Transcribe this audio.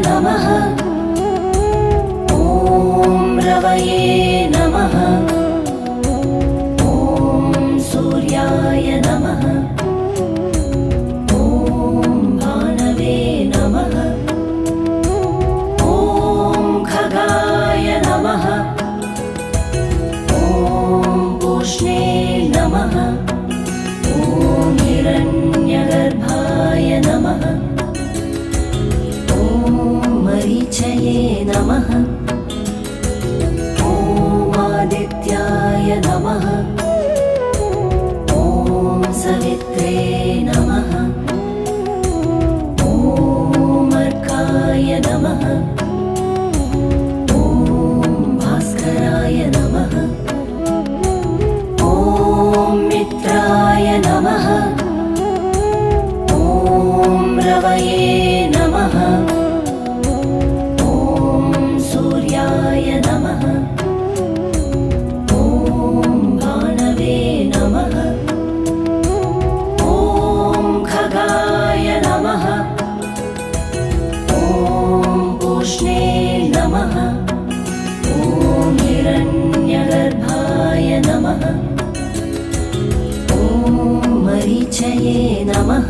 नमः। ॐ रवये नमः। ॐ सूर्याय नमः। ॐ भानवे नमः। ॐ खगाय नमः। ॐ पूष्णे नमः। ॐ हिरण्यगर्भाय नमः। ॐ मरीचये नमः। ॐ आदित्याय नमः। ॐ सवित्रे नमः। ॐ अर्काय नमः। ॐ भास्कराय नमः। ॐ मित्राय नमः। ॐ रवये नमः। ॐ सूर्याय नमः। ॐ भानवे नमः। ॐ खगाय नमः। ॐ पूष्णे नमः। ॐ हिरण्यगर्भाय नमः। ॐ मरीचये नमः।